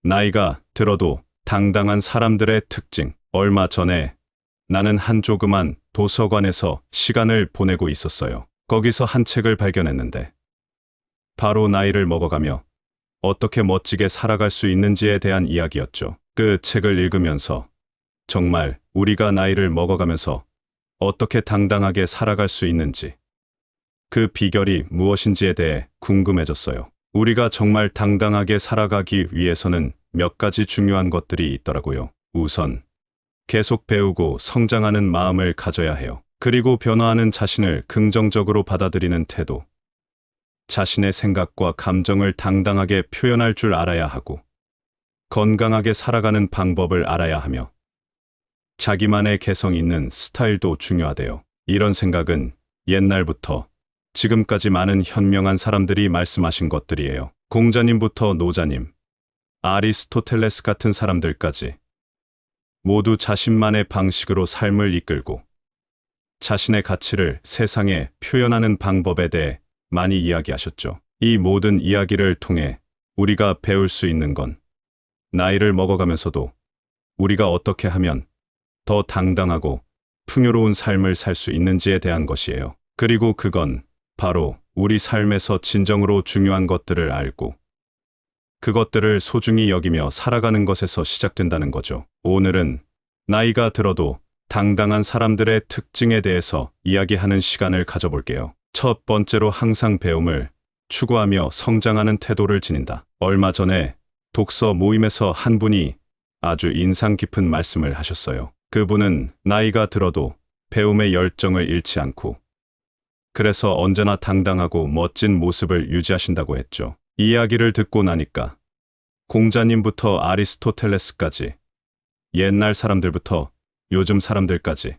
나이가 들어도 당당한 사람들의 특징. 얼마 전에 나는 한 조그만 도서관에서 시간을 보내고 있었어요. 거기서 한 책을 발견했는데 바로 나이를 먹어가며 어떻게 멋지게 살아갈 수 있는지에 대한 이야기였죠. 그 책을 읽으면서 정말 우리가 나이를 먹어가면서 어떻게 당당하게 살아갈 수 있는지, 그 비결이 무엇인지에 대해 궁금해졌어요. 우리가 정말 당당하게 살아가기 위해서는 몇 가지 중요한 것들이 있더라고요. 우선 계속 배우고 성장하는 마음을 가져야 해요. 그리고 변화하는 자신을 긍정적으로 받아들이는 태도. 자신의 생각과 감정을 당당하게 표현할 줄 알아야 하고, 건강하게 살아가는 방법을 알아야 하며, 자기만의 개성 있는 스타일도 중요하대요. 이런 생각은 옛날부터 지금까지 많은 현명한 사람들이 말씀하신 것들이에요. 공자님부터 노자님, 아리스토텔레스 같은 사람들까지 모두 자신만의 방식으로 삶을 이끌고 자신의 가치를 세상에 표현하는 방법에 대해 많이 이야기하셨죠. 이 모든 이야기를 통해 우리가 배울 수 있는 건 나이를 먹어가면서도 우리가 어떻게 하면 더 당당하고 풍요로운 삶을 살 수 있는지에 대한 것이에요. 그리고 그건 바로 우리 삶에서 진정으로 중요한 것들을 알고 그것들을 소중히 여기며 살아가는 것에서 시작된다는 거죠. 오늘은 나이가 들어도 당당한 사람들의 특징에 대해서 이야기하는 시간을 가져볼게요. 첫 번째로 항상 배움을 추구하며 성장하는 태도를 지닌다. 얼마 전에 독서 모임에서 한 분이 아주 인상 깊은 말씀을 하셨어요. 그분은 나이가 들어도 배움의 열정을 잃지 않고 그래서 언제나 당당하고 멋진 모습을 유지하신다고 했죠. 이 이야기를 듣고 나니까 공자님부터 아리스토텔레스까지, 옛날 사람들부터 요즘 사람들까지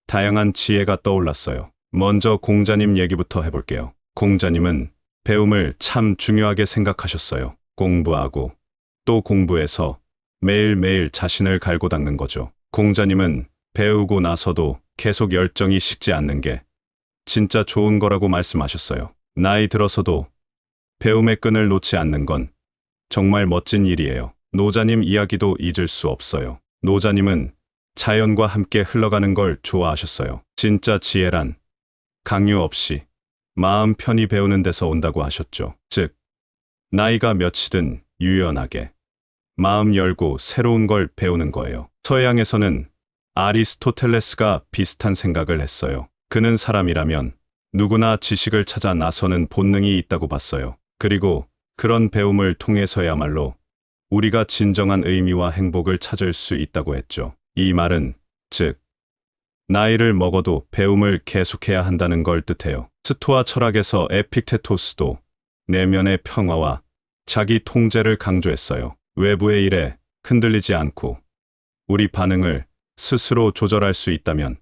다양한 지혜가 떠올랐어요. 먼저 공자님 얘기부터 해볼게요. 공자님은 배움을 참 중요하게 생각하셨어요. 공부하고 또 공부해서 매일매일 자신을 갈고 닦는 거죠. 공자님은 배우고 나서도 계속 열정이 식지 않는 게 진짜 좋은 거라고 말씀하셨어요. 나이 들어서도 배움의 끈을 놓지 않는 건 정말 멋진 일이에요. 노자님 이야기도 잊을 수 없어요. 노자님은 자연과 함께 흘러가는 걸 좋아하셨어요. 진짜 지혜란 강요 없이 마음 편히 배우는 데서 온다고 하셨죠. 즉, 나이가 몇이든 유연하게 마음 열고 새로운 걸 배우는 거예요. 서양에서는 아리스토텔레스가 비슷한 생각을 했어요. 그는 사람이라면 누구나 지식을 찾아 나서는 본능이 있다고 봤어요. 그리고 그런 배움을 통해서야말로 우리가 진정한 의미와 행복을 찾을 수 있다고 했죠. 이 말은 즉, 나이를 먹어도 배움을 계속해야 한다는 걸 뜻해요. 스토아 철학에서 에픽테토스도 내면의 평화와 자기 통제를 강조했어요. 외부의 일에 흔들리지 않고 우리 반응을 스스로 조절할 수 있다면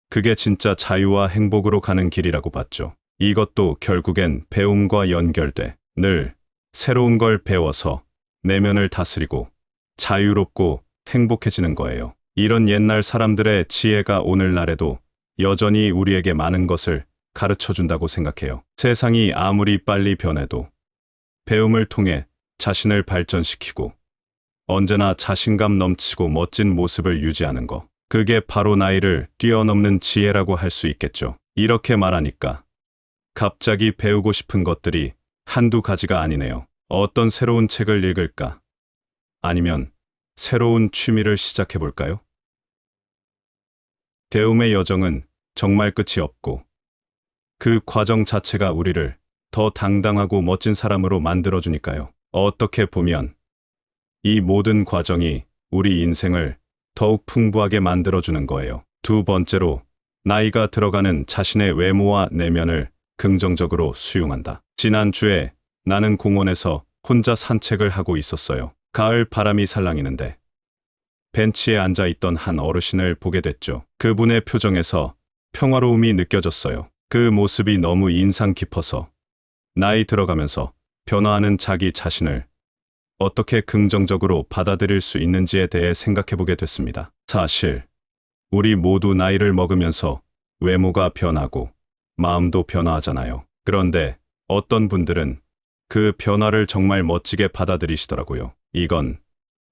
그게 진짜 자유와 행복으로 가는 길이라고 봤죠. 이것도 결국엔 배움과 연결돼 늘 새로운 걸 배워서 내면을 다스리고 자유롭고 행복해지는 거예요. 이런 옛날 사람들의 지혜가 오늘날에도 여전히 우리에게 많은 것을 가르쳐 준다고 생각해요. 세상이 아무리 빨리 변해도 배움을 통해 자신을 발전시키고 언제나 자신감 넘치고 멋진 모습을 유지하는 것. 그게 바로 나이를 뛰어넘는 지혜라고 할 수 있겠죠. 이렇게 말하니까 갑자기 배우고 싶은 것들이 한두 가지가 아니네요. 어떤 새로운 책을 읽을까? 아니면 새로운 취미를 시작해볼까요? 배움의 여정은 정말 끝이 없고 그 과정 자체가 우리를 더 당당하고 멋진 사람으로 만들어주니까요. 어떻게 보면 이 모든 과정이 우리 인생을 더욱 풍부하게 만들어주는 거예요. 두 번째로, 나이가 들어가는 자신의 외모와 내면을 긍정적으로 수용한다. 지난주에 나는 공원에서 혼자 산책을 하고 있었어요. 가을 바람이 살랑이는데 벤치에 앉아있던 한 어르신을 보게 됐죠. 그분의 표정에서 평화로움이 느껴졌어요. 그 모습이 너무 인상 깊어서 나이 들어가면서 변화하는 자기 자신을 어떻게 긍정적으로 받아들일 수 있는지에 대해 생각해보게 됐습니다. 사실 우리 모두 나이를 먹으면서 외모가 변하고 마음도 변화하잖아요. 그런데 어떤 분들은 그 변화를 정말 멋지게 받아들이시더라고요. 이건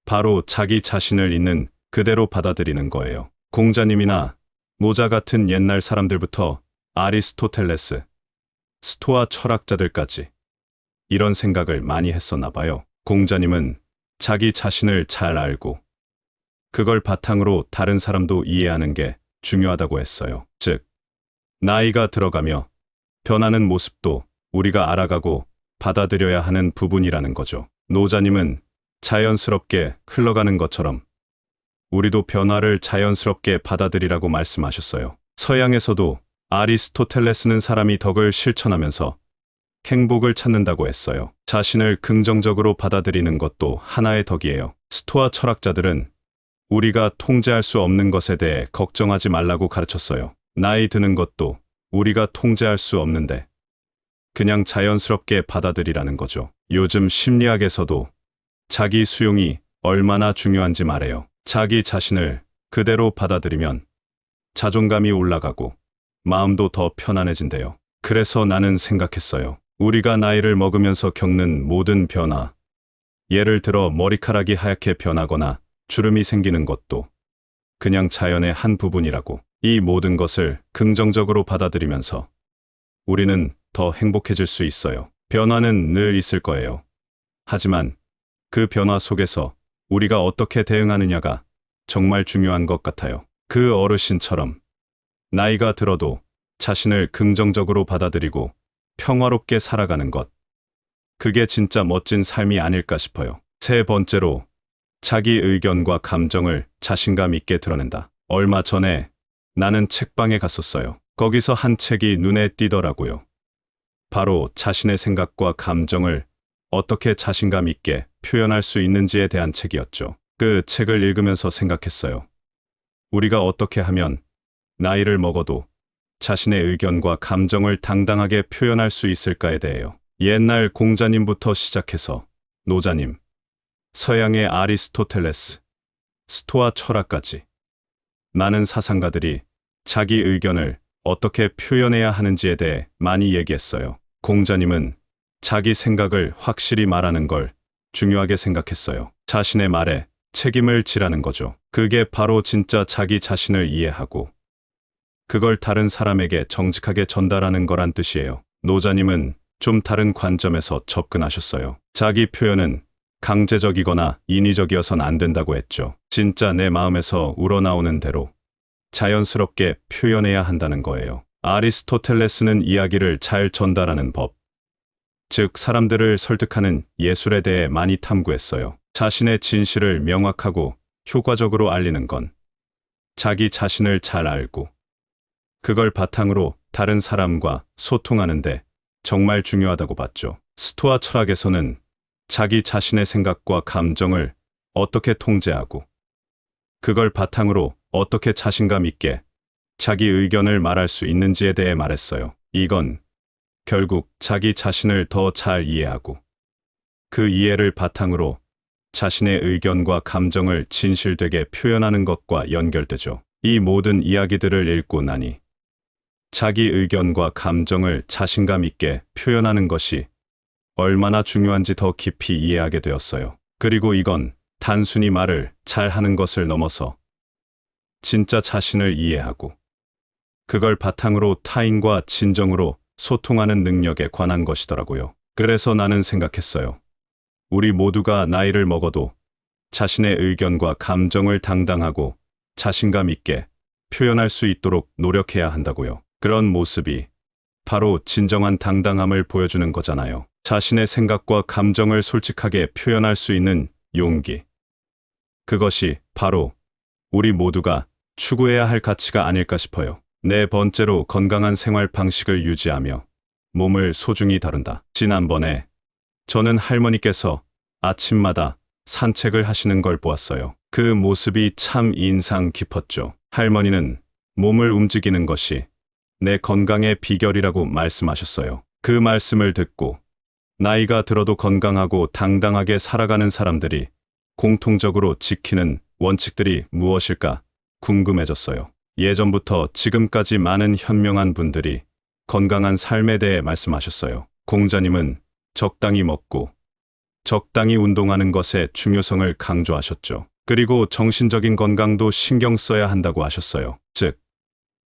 바로 자기 자신을 있는 그대로 받아들이는 거예요. 공자님이나 모자 같은 옛날 사람들부터 아리스토텔레스, 스토아 철학자들까지 이런 생각을 많이 했었나 봐요. 공자님은 자기 자신을 잘 알고 그걸 바탕으로 다른 사람도 이해하는 게 중요하다고 했어요. 즉, 나이가 들어가며 변하는 모습도 우리가 알아가고 받아들여야 하는 부분이라는 거죠. 노자님은 자연스럽게 흘러가는 것처럼 우리도 변화를 자연스럽게 받아들이라고 말씀하셨어요. 서양에서도 아리스토텔레스는 사람이 덕을 실천하면서 행복을 찾는다고 했어요. 자신을 긍정적으로 받아들이는 것도 하나의 덕이에요. 스토아 철학자들은 우리가 통제할 수 없는 것에 대해 걱정하지 말라고 가르쳤어요. 나이 드는 것도 우리가 통제할 수 없는데 그냥 자연스럽게 받아들이라는 거죠. 요즘 심리학에서도 자기 수용이 얼마나 중요한지 말해요. 자기 자신을 그대로 받아들이면 자존감이 올라가고 마음도 더 편안해진대요. 그래서 나는 생각했어요. 우리가 나이를 먹으면서 겪는 모든 변화, 예를 들어 머리카락이 하얗게 변하거나 주름이 생기는 것도 그냥 자연의 한 부분이라고. 이 모든 것을 긍정적으로 받아들이면서 우리는 더 행복해질 수 있어요. 변화는 늘 있을 거예요. 하지만 그 변화 속에서 우리가 어떻게 대응하느냐가 정말 중요한 것 같아요. 그 어르신처럼 나이가 들어도 자신을 긍정적으로 받아들이고 평화롭게 살아가는 것. 그게 진짜 멋진 삶이 아닐까 싶어요. 세 번째로, 자기 의견과 감정을 자신감 있게 드러낸다. 얼마 전에 나는 책방에 갔었어요. 거기서 한 책이 눈에 띄더라고요. 바로 자신의 생각과 감정을 어떻게 자신감 있게 표현할 수 있는지에 대한 책이었죠. 그 책을 읽으면서 생각했어요. 우리가 어떻게 하면 나이를 먹어도 자신의 의견과 감정을 당당하게 표현할 수 있을까에 대해요. 옛날 공자님부터 시작해서 노자님, 서양의 아리스토텔레스, 스토아 철학까지 많은 사상가들이 자기 의견을 어떻게 표현해야 하는지에 대해 많이 얘기했어요. 공자님은 자기 생각을 확실히 말하는 걸 중요하게 생각했어요. 자신의 말에 책임을 지라는 거죠. 그게 바로 진짜 자기 자신을 이해하고 그걸 다른 사람에게 정직하게 전달하는 거란 뜻이에요. 노자님은 좀 다른 관점에서 접근하셨어요. 자기 표현은 강제적이거나 인위적이어선 안 된다고 했죠. 진짜 내 마음에서 우러나오는 대로 자연스럽게 표현해야 한다는 거예요. 아리스토텔레스는 이야기를 잘 전달하는 법, 즉 사람들을 설득하는 예술에 대해 많이 탐구했어요. 자신의 진실을 명확하고 효과적으로 알리는 건 자기 자신을 잘 알고 그걸 바탕으로 다른 사람과 소통하는데 정말 중요하다고 봤죠. 스토아 철학에서는 자기 자신의 생각과 감정을 어떻게 통제하고 그걸 바탕으로 어떻게 자신감 있게 자기 의견을 말할 수 있는지에 대해 말했어요. 이건 결국 자기 자신을 더 잘 이해하고 그 이해를 바탕으로 자신의 의견과 감정을 진실되게 표현하는 것과 연결되죠. 이 모든 이야기들을 읽고 나니 자기 의견과 감정을 자신감 있게 표현하는 것이 얼마나 중요한지 더 깊이 이해하게 되었어요. 그리고 이건 단순히 말을 잘하는 것을 넘어서 진짜 자신을 이해하고 그걸 바탕으로 타인과 진정으로 소통하는 능력에 관한 것이더라고요. 그래서 나는 생각했어요. 우리 모두가 나이를 먹어도 자신의 의견과 감정을 당당하고 자신감 있게 표현할 수 있도록 노력해야 한다고요. 그런 모습이 바로 진정한 당당함을 보여주는 거잖아요. 자신의 생각과 감정을 솔직하게 표현할 수 있는 용기. 그것이 바로 우리 모두가 추구해야 할 가치가 아닐까 싶어요. 네 번째로, 건강한 생활 방식을 유지하며 몸을 소중히 다룬다. 지난번에 저는 할머니께서 아침마다 산책을 하시는 걸 보았어요. 그 모습이 참 인상 깊었죠. 할머니는 몸을 움직이는 것이 내 건강의 비결이라고 말씀하셨어요. 그 말씀을 듣고 나이가 들어도 건강하고 당당하게 살아가는 사람들이 공통적으로 지키는 원칙들이 무엇일까 궁금해졌어요. 예전부터 지금까지 많은 현명한 분들이 건강한 삶에 대해 말씀하셨어요. 공자님은 적당히 먹고 적당히 운동하는 것의 중요성을 강조하셨죠. 그리고 정신적인 건강도 신경 써야 한다고 하셨어요. 즉,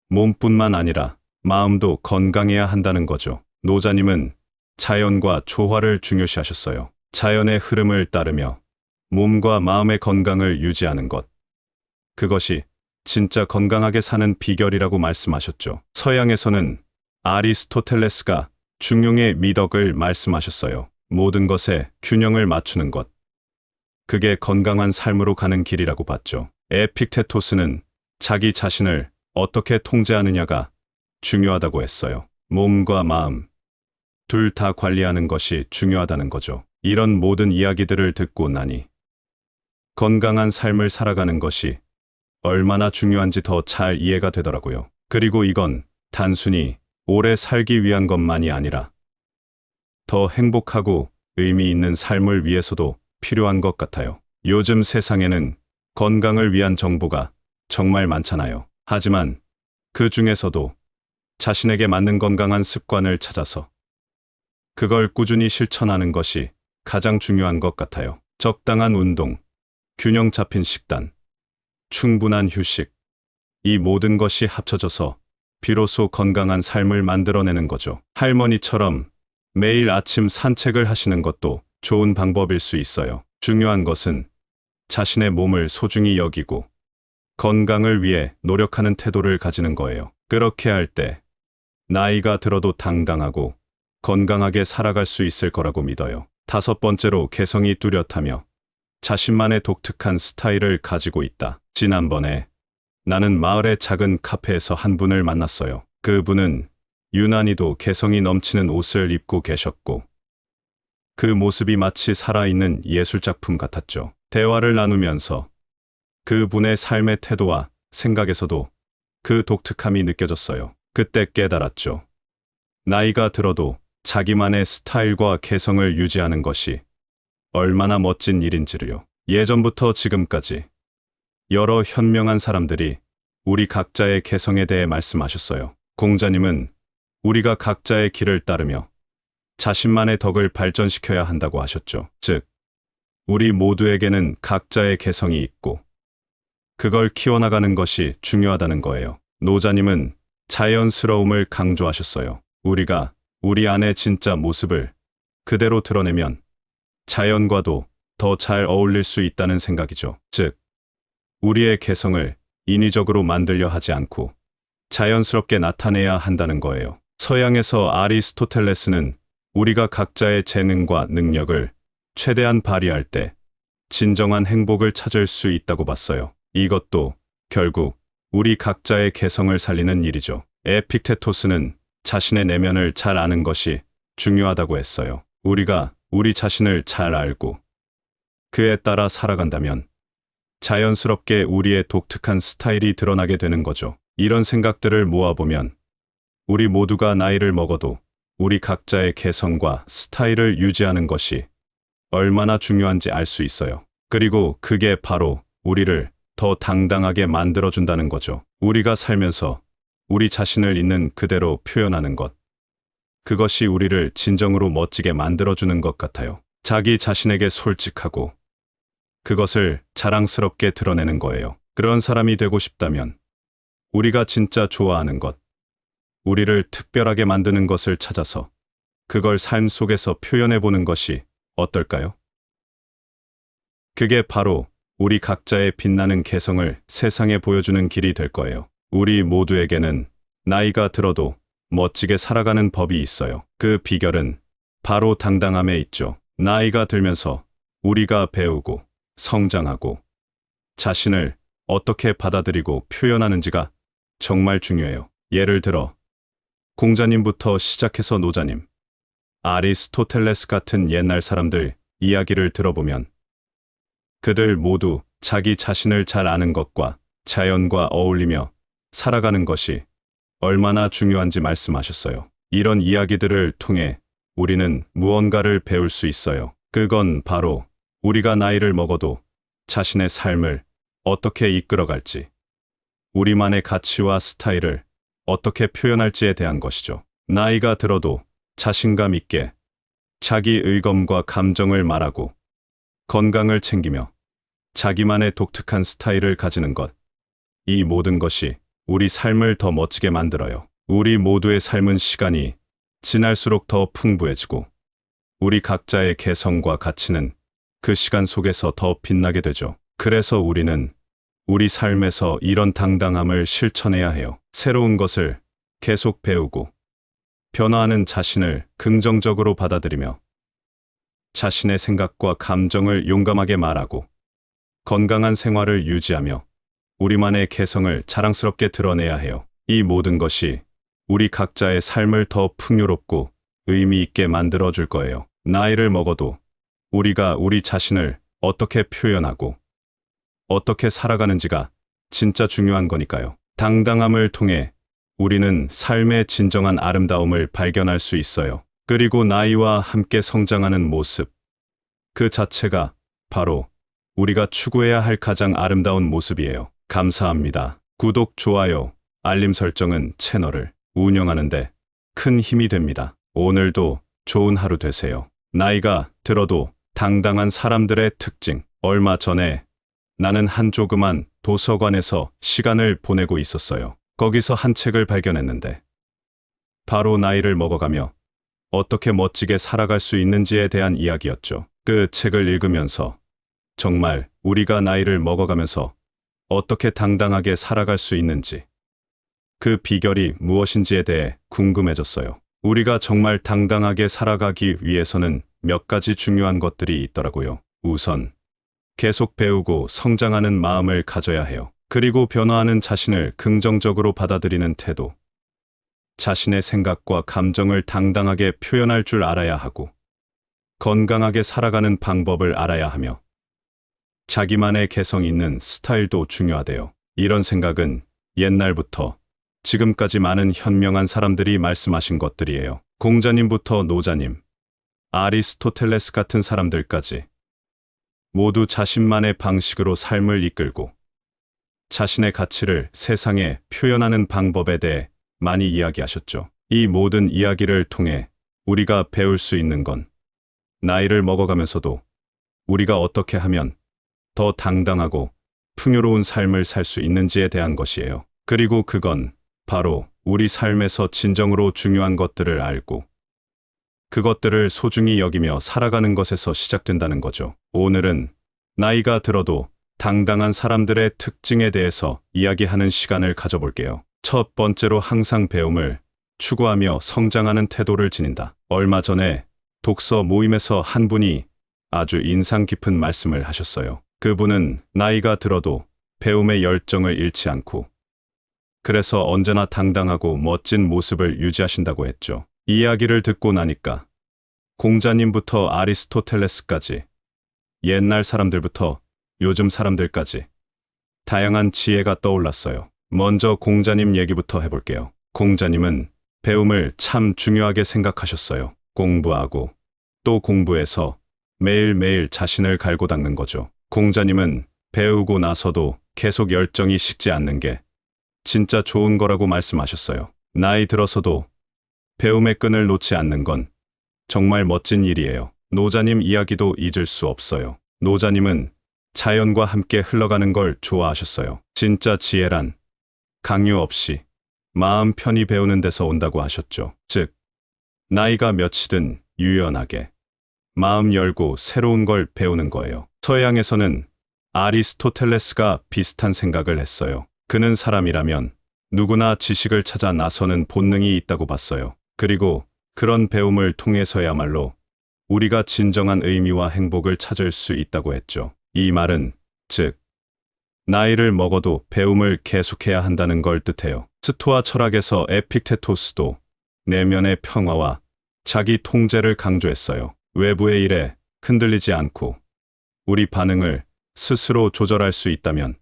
몸뿐만 아니라 마음도 건강해야 한다는 거죠. 노자님은 자연과 조화를 중요시하셨어요. 자연의 흐름을 따르며 몸과 마음의 건강을 유지하는 것. 그것이 진짜 건강하게 사는 비결이라고 말씀하셨죠. 서양에서는 아리스토텔레스가 중용의 미덕을 말씀하셨어요. 모든 것에 균형을 맞추는 것. 그게 건강한 삶으로 가는 길이라고 봤죠. 에픽테토스는 자기 자신을 어떻게 통제하느냐가 중요하다고 했어요. 몸과 마음, 둘 다 관리하는 것이 중요하다는 거죠. 이런 모든 이야기들을 듣고 나니 건강한 삶을 살아가는 것이 얼마나 중요한지 더 잘 이해가 되더라고요. 그리고 이건 단순히 오래 살기 위한 것만이 아니라 더 행복하고 의미 있는 삶을 위해서도 필요한 것 같아요. 요즘 세상에는 건강을 위한 정보가 정말 많잖아요. 하지만 그 중에서도 자신에게 맞는 건강한 습관을 찾아서 그걸 꾸준히 실천하는 것이 가장 중요한 것 같아요. 적당한 운동, 균형 잡힌 식단, 충분한 휴식, 이 모든 것이 합쳐져서 비로소 건강한 삶을 만들어내는 거죠. 할머니처럼 매일 아침 산책을 하시는 것도 좋은 방법일 수 있어요. 중요한 것은 자신의 몸을 소중히 여기고 건강을 위해 노력하는 태도를 가지는 거예요. 그렇게 할 때 나이가 들어도 당당하고 건강하게 살아갈 수 있을 거라고 믿어요. 다섯 번째로, 개성이 뚜렷하며 자신만의 독특한 스타일을 가지고 있다. 지난번에 나는 마을의 작은 카페에서 한 분을 만났어요. 그 분은 유난히도 개성이 넘치는 옷을 입고 계셨고 그 모습이 마치 살아있는 예술작품 같았죠. 대화를 나누면서 그 분의 삶의 태도와 생각에서도 그 독특함이 느껴졌어요. 그때 깨달았죠. 나이가 들어도 자기만의 스타일과 개성을 유지하는 것이 얼마나 멋진 일인지를요. 예전부터 지금까지 여러 현명한 사람들이 우리 각자의 개성에 대해 말씀하셨어요. 공자님은 우리가 각자의 길을 따르며 자신만의 덕을 발전시켜야 한다고 하셨죠. 즉, 우리 모두에게는 각자의 개성이 있고 그걸 키워나가는 것이 중요하다는 거예요. 노자님은 자연스러움을 강조하셨어요. 우리가 우리 안의 진짜 모습을 그대로 드러내면 자연과도 더 잘 어울릴 수 있다는 생각이죠. 즉, 우리의 개성을 인위적으로 만들려 하지 않고 자연스럽게 나타내야 한다는 거예요. 서양에서 아리스토텔레스는 우리가 각자의 재능과 능력을 최대한 발휘할 때 진정한 행복을 찾을 수 있다고 봤어요. 이것도 결국 우리 각자의 개성을 살리는 일이죠. 에픽테토스는 자신의 내면을 잘 아는 것이 중요하다고 했어요. 우리가 우리 자신을 잘 알고 그에 따라 살아간다면 자연스럽게 우리의 독특한 스타일이 드러나게 되는 거죠. 이런 생각들을 모아보면 우리 모두가 나이를 먹어도 우리 각자의 개성과 스타일을 유지하는 것이 얼마나 중요한지 알 수 있어요. 그리고 그게 바로 우리를 더 당당하게 만들어준다는 거죠. 우리가 살면서 우리 자신을 있는 그대로 표현하는 것. 그것이 우리를 진정으로 멋지게 만들어주는 것 같아요. 자기 자신에게 솔직하고 그것을 자랑스럽게 드러내는 거예요. 그런 사람이 되고 싶다면 우리가 진짜 좋아하는 것, 우리를 특별하게 만드는 것을 찾아서 그걸 삶 속에서 표현해보는 것이 어떨까요? 그게 바로 우리 각자의 빛나는 개성을 세상에 보여주는 길이 될 거예요. 우리 모두에게는 나이가 들어도 멋지게 살아가는 법이 있어요. 그 비결은 바로 당당함에 있죠. 나이가 들면서 우리가 배우고 성장하고 자신을 어떻게 받아들이고 표현하는지가 정말 중요해요. 예를 들어 공자님부터 시작해서 노자님, 아리스토텔레스 같은 옛날 사람들 이야기를 들어보면 그들 모두 자기 자신을 잘 아는 것과 자연과 어울리며 살아가는 것이 얼마나 중요한지 말씀하셨어요. 이런 이야기들을 통해 우리는 무언가를 배울 수 있어요. 그건 바로 우리가 나이를 먹어도 자신의 삶을 어떻게 이끌어갈지, 우리만의 가치와 스타일을 어떻게 표현할지에 대한 것이죠. 나이가 들어도 자신감 있게 자기 의검과 감정을 말하고 건강을 챙기며 자기만의 독특한 스타일을 가지는 것. 이 모든 것이 우리 삶을 더 멋지게 만들어요. 우리 모두의 삶은 시간이 지날수록 더 풍부해지고 우리 각자의 개성과 가치는 그 시간 속에서 더 빛나게 되죠. 그래서 우리는 우리 삶에서 이런 당당함을 실천해야 해요. 새로운 것을 계속 배우고 변화하는 자신을 긍정적으로 받아들이며 자신의 생각과 감정을 용감하게 말하고 건강한 생활을 유지하며 우리만의 개성을 자랑스럽게 드러내야 해요. 이 모든 것이 우리 각자의 삶을 더 풍요롭고 의미 있게 만들어줄 거예요. 나이를 먹어도 우리가 우리 자신을 어떻게 표현하고 어떻게 살아가는지가 진짜 중요한 거니까요. 당당함을 통해 우리는 삶의 진정한 아름다움을 발견할 수 있어요. 그리고 나이와 함께 성장하는 모습, 그 자체가 바로 우리가 추구해야 할 가장 아름다운 모습이에요. 감사합니다. 구독, 좋아요, 알림 설정은 채널을 운영하는데 큰 힘이 됩니다. 오늘도 좋은 하루 되세요. 나이가 들어도 당당한 사람들의 특징. 얼마 전에 나는 한 조그만 도서관에서 시간을 보내고 있었어요. 거기서 한 책을 발견했는데 바로 나이를 먹어가며 어떻게 멋지게 살아갈 수 있는지에 대한 이야기였죠. 그 책을 읽으면서 정말 우리가 나이를 먹어가면서 어떻게 당당하게 살아갈 수 있는지, 그 비결이 무엇인지에 대해 궁금해졌어요. 우리가 정말 당당하게 살아가기 위해서는 몇 가지 중요한 것들이 있더라고요. 우선 계속 배우고 성장하는 마음을 가져야 해요. 그리고 변화하는 자신을 긍정적으로 받아들이는 태도, 자신의 생각과 감정을 당당하게 표현할 줄 알아야 하고 건강하게 살아가는 방법을 알아야 하며 자기만의 개성 있는 스타일도 중요하대요. 이런 생각은 옛날부터 지금까지 많은 현명한 사람들이 말씀하신 것들이에요. 공자님부터 노자님, 아리스토텔레스 같은 사람들까지 모두 자신만의 방식으로 삶을 이끌고 자신의 가치를 세상에 표현하는 방법에 대해 많이 이야기하셨죠. 이 모든 이야기를 통해 우리가 배울 수 있는 건 나이를 먹어가면서도 우리가 어떻게 하면 더 당당하고 풍요로운 삶을 살 수 있는지에 대한 것이에요. 그리고 그건 바로 우리 삶에서 진정으로 중요한 것들을 알고 그것들을 소중히 여기며 살아가는 것에서 시작된다는 거죠. 오늘은 나이가 들어도 당당한 사람들의 특징에 대해서 이야기하는 시간을 가져볼게요. 첫 번째로 항상 배움을 추구하며 성장하는 태도를 지닌다. 얼마 전에 독서 모임에서 한 분이 아주 인상 깊은 말씀을 하셨어요. 그분은 나이가 들어도 배움의 열정을 잃지 않고 그래서 언제나 당당하고 멋진 모습을 유지하신다고 했죠. 이야기를 듣고 나니까 공자님부터 아리스토텔레스까지 옛날 사람들부터 요즘 사람들까지 다양한 지혜가 떠올랐어요. 먼저 공자님 얘기부터 해볼게요. 공자님은 배움을 참 중요하게 생각하셨어요. 공부하고 또 공부해서 매일매일 자신을 갈고 닦는 거죠. 공자님은 배우고 나서도 계속 열정이 식지 않는 게 진짜 좋은 거라고 말씀하셨어요. 나이 들어서도 배움의 끈을 놓지 않는 건 정말 멋진 일이에요. 노자님 이야기도 잊을 수 없어요. 노자님은 자연과 함께 흘러가는 걸 좋아하셨어요. 진짜 지혜란 강요 없이 마음 편히 배우는 데서 온다고 하셨죠. 즉, 나이가 몇이든 유연하게 마음 열고 새로운 걸 배우는 거예요. 서양에서는 아리스토텔레스가 비슷한 생각을 했어요. 그는 사람이라면 누구나 지식을 찾아 나서는 본능이 있다고 봤어요. 그리고 그런 배움을 통해서야말로 우리가 진정한 의미와 행복을 찾을 수 있다고 했죠. 이 말은 즉 나이를 먹어도 배움을 계속해야 한다는 걸 뜻해요. 스토아 철학에서 에픽테토스도 내면의 평화와 자기 통제를 강조했어요. 외부의 일에 흔들리지 않고 우리 반응을 스스로 조절할 수 있다면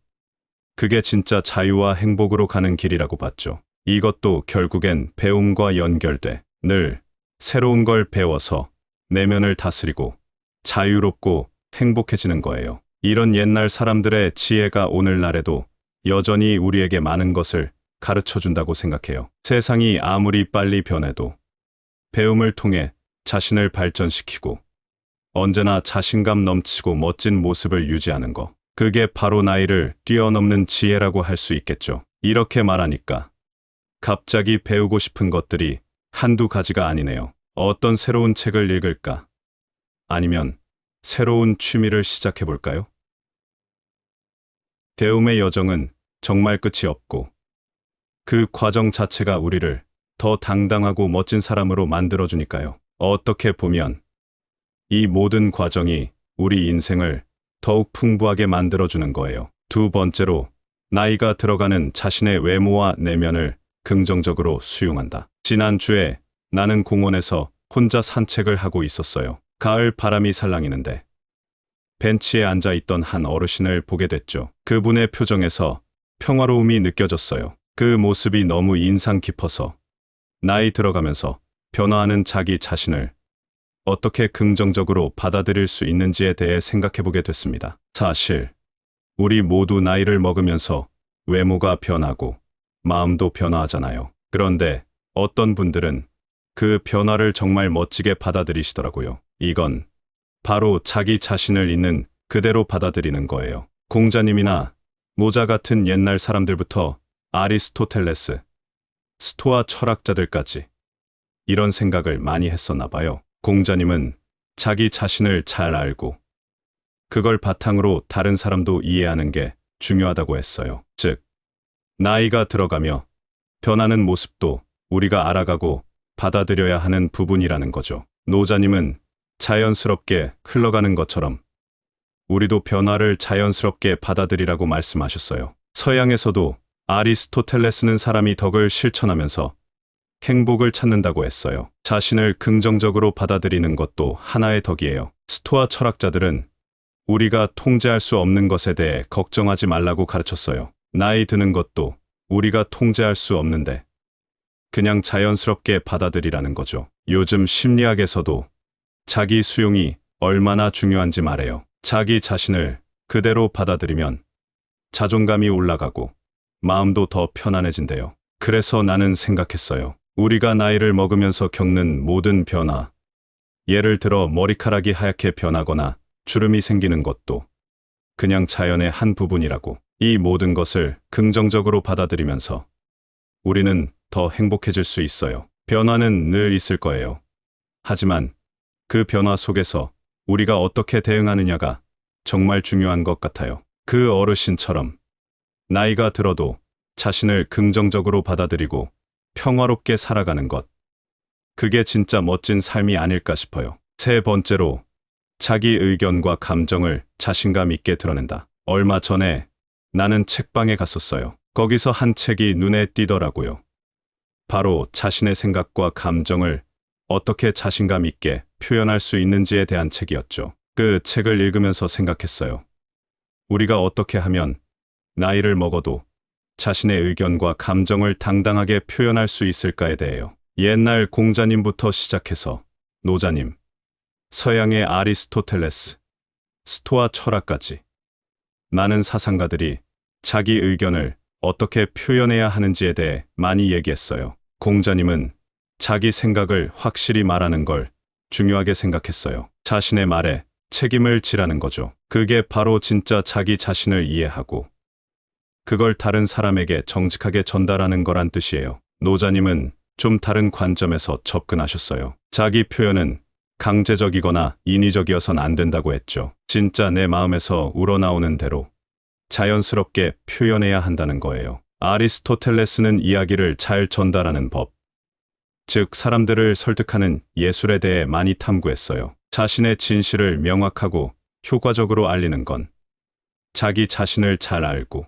그게 진짜 자유와 행복으로 가는 길이라고 봤죠. 이것도 결국엔 배움과 연결돼 늘 새로운 걸 배워서 내면을 다스리고 자유롭고 행복해지는 거예요. 이런 옛날 사람들의 지혜가 오늘날에도 여전히 우리에게 많은 것을 가르쳐 준다고 생각해요. 세상이 아무리 빨리 변해도 배움을 통해 자신을 발전시키고 언제나 자신감 넘치고 멋진 모습을 유지하는 거. 그게 바로 나이를 뛰어넘는 지혜라고 할 수 있겠죠. 이렇게 말하니까 갑자기 배우고 싶은 것들이 한두 가지가 아니네요. 어떤 새로운 책을 읽을까? 아니면 새로운 취미를 시작해 볼까요? 배움의 여정은 정말 끝이 없고 그 과정 자체가 우리를 더 당당하고 멋진 사람으로 만들어주니까요. 어떻게 보면 이 모든 과정이 우리 인생을 더욱 풍부하게 만들어주는 거예요. 두 번째로, 나이가 들어가는 자신의 외모와 내면을 긍정적으로 수용한다. 지난주에 나는 공원에서 혼자 산책을 하고 있었어요. 가을 바람이 살랑이는데 벤치에 앉아 있던 한 어르신을 보게 됐죠. 그분의 표정에서 평화로움이 느껴졌어요. 그 모습이 너무 인상 깊어서 나이 들어가면서 변화하는 자기 자신을 어떻게 긍정적으로 받아들일 수 있는지에 대해 생각해 보게 됐습니다. 사실 우리 모두 나이를 먹으면서 외모가 변하고 마음도 변화하잖아요. 그런데 어떤 분들은 그 변화를 정말 멋지게 받아들이시더라고요. 이건 바로 자기 자신을 있는 그대로 받아들이는 거예요. 공자님이나 모자 같은 옛날 사람들부터 아리스토텔레스, 스토아 철학자들까지 이런 생각을 많이 했었나 봐요. 공자님은 자기 자신을 잘 알고 그걸 바탕으로 다른 사람도 이해하는 게 중요하다고 했어요. 즉, 나이가 들어가며 변하는 모습도 우리가 알아가고 받아들여야 하는 부분이라는 거죠. 노자님은 자연스럽게 흘러가는 것처럼 우리도 변화를 자연스럽게 받아들이라고 말씀하셨어요. 서양에서도 아리스토텔레스는 사람이 덕을 실천하면서 행복을 찾는다고 했어요. 자신을 긍정적으로 받아들이는 것도 하나의 덕이에요. 스토아 철학자들은 우리가 통제할 수 없는 것에 대해 걱정하지 말라고 가르쳤어요. 나이 드는 것도 우리가 통제할 수 없는데 그냥 자연스럽게 받아들이라는 거죠. 요즘 심리학에서도 자기 수용이 얼마나 중요한지 말해요. 자기 자신을 그대로 받아들이면 자존감이 올라가고 마음도 더 편안해진대요. 그래서 나는 생각했어요. 우리가 나이를 먹으면서 겪는 모든 변화, 예를 들어 머리카락이 하얗게 변하거나 주름이 생기는 것도 그냥 자연의 한 부분이라고. 이 모든 것을 긍정적으로 받아들이면서 우리는 더 행복해질 수 있어요. 변화는 늘 있을 거예요. 하지만 그 변화 속에서 우리가 어떻게 대응하느냐가 정말 중요한 것 같아요. 그 어르신처럼 나이가 들어도 자신을 긍정적으로 받아들이고 평화롭게 살아가는 것. 그게 진짜 멋진 삶이 아닐까 싶어요. 세 번째로, 자기 의견과 감정을 자신감 있게 드러낸다. 얼마 전에 나는 책방에 갔었어요. 거기서 한 책이 눈에 띄더라고요. 바로 자신의 생각과 감정을 어떻게 자신감 있게 표현할 수 있는지에 대한 책이었죠. 그 책을 읽으면서 생각했어요. 우리가 어떻게 하면 나이를 먹어도 자신의 의견과 감정을 당당하게 표현할 수 있을까에 대해요. 옛날 공자님부터 시작해서 노자님, 서양의 아리스토텔레스, 스토아 철학까지 많은 사상가들이 자기 의견을 어떻게 표현해야 하는지에 대해 많이 얘기했어요. 공자님은 자기 생각을 확실히 말하는 걸 중요하게 생각했어요. 자신의 말에 책임을 지라는 거죠. 그게 바로 진짜 자기 자신을 이해하고 그걸 다른 사람에게 정직하게 전달하는 거란 뜻이에요. 노자님은 좀 다른 관점에서 접근하셨어요. 자기 표현은 강제적이거나 인위적이어선 안 된다고 했죠. 진짜 내 마음에서 우러나오는 대로 자연스럽게 표현해야 한다는 거예요. 아리스토텔레스는 이야기를 잘 전달하는 법, 즉 사람들을 설득하는 예술에 대해 많이 탐구했어요. 자신의 진실을 명확하고 효과적으로 알리는 건 자기 자신을 잘 알고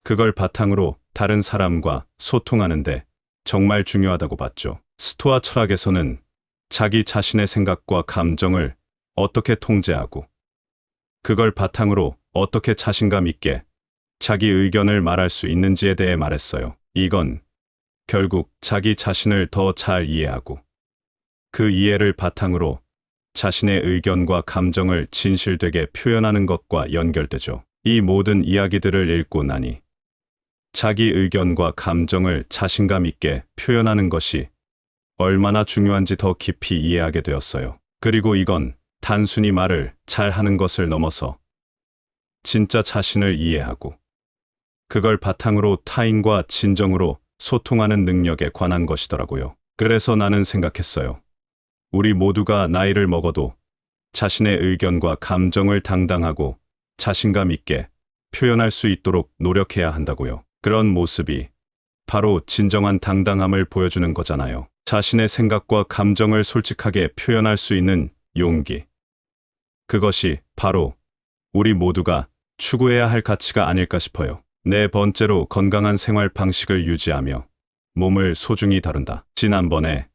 그걸 바탕으로 다른 사람과 소통하는데 정말 중요하다고 봤죠. 스토아 철학에서는 자기 자신의 생각과 감정을 어떻게 통제하고 그걸 바탕으로 어떻게 자신감 있게 자기 의견을 말할 수 있는지에 대해 말했어요. 이건 결국 자기 자신을 더 잘 이해하고 그 이해를 바탕으로 자신의 의견과 감정을 진실되게 표현하는 것과 연결되죠. 이 모든 이야기들을 읽고 나니 자기 의견과 감정을 자신감 있게 표현하는 것이 얼마나 중요한지 더 깊이 이해하게 되었어요. 그리고 이건 단순히 말을 잘하는 것을 넘어서 진짜 자신을 이해하고 그걸 바탕으로 타인과 진정으로 소통하는 능력에 관한 것이더라고요. 그래서 나는 생각했어요. 우리 모두가 나이를 먹어도 자신의 의견과 감정을 당당하고 자신감 있게 표현할 수 있도록 노력해야 한다고요. 그런 모습이 바로 진정한 당당함을 보여주는 거잖아요. 자신의 생각과 감정을 솔직하게 표현할 수 있는 용기. 그것이 바로 우리 모두가 추구해야 할 가치가 아닐까 싶어요. 네 번째로 건강한 생활 방식을 유지하며 몸을 소중히 다룬다. 지난번에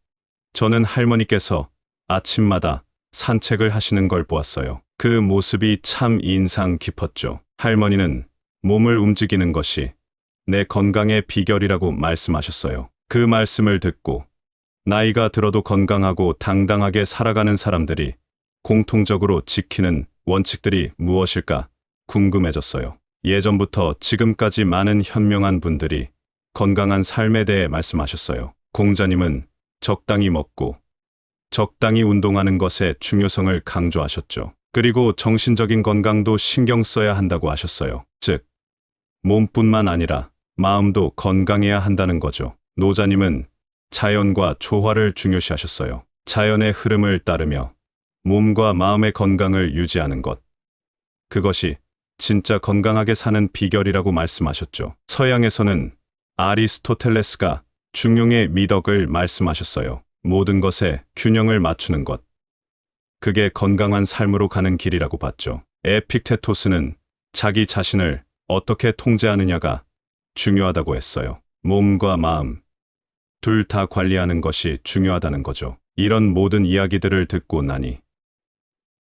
저는 할머니께서 아침마다 산책을 하시는 걸 보았어요. 그 모습이 참 인상 깊었죠. 할머니는 몸을 움직이는 것이 내 건강의 비결이라고 말씀하셨어요. 그 말씀을 듣고 나이가 들어도 건강하고 당당하게 살아가는 사람들이 공통적으로 지키는 원칙들이 무엇일까 궁금해졌어요. 예전부터 지금까지 많은 현명한 분들이 건강한 삶에 대해 말씀하셨어요. 공자님은 적당히 먹고 적당히 운동하는 것의 중요성을 강조하셨죠. 그리고 정신적인 건강도 신경 써야 한다고 하셨어요. 즉, 몸뿐만 아니라 마음도 건강해야 한다는 거죠. 노자님은 자연과 조화를 중요시하셨어요. 자연의 흐름을 따르며 몸과 마음의 건강을 유지하는 것. 그것이 진짜 건강하게 사는 비결이라고 말씀하셨죠. 서양에서는 아리스토텔레스가 중용의 미덕을 말씀하셨어요. 모든 것에 균형을 맞추는 것. 그게 건강한 삶으로 가는 길이라고 봤죠. 에픽테토스는 자기 자신을 어떻게 통제하느냐가 중요하다고 했어요. 몸과 마음, 둘 다 관리하는 것이 중요하다는 거죠. 이런 모든 이야기들을 듣고 나니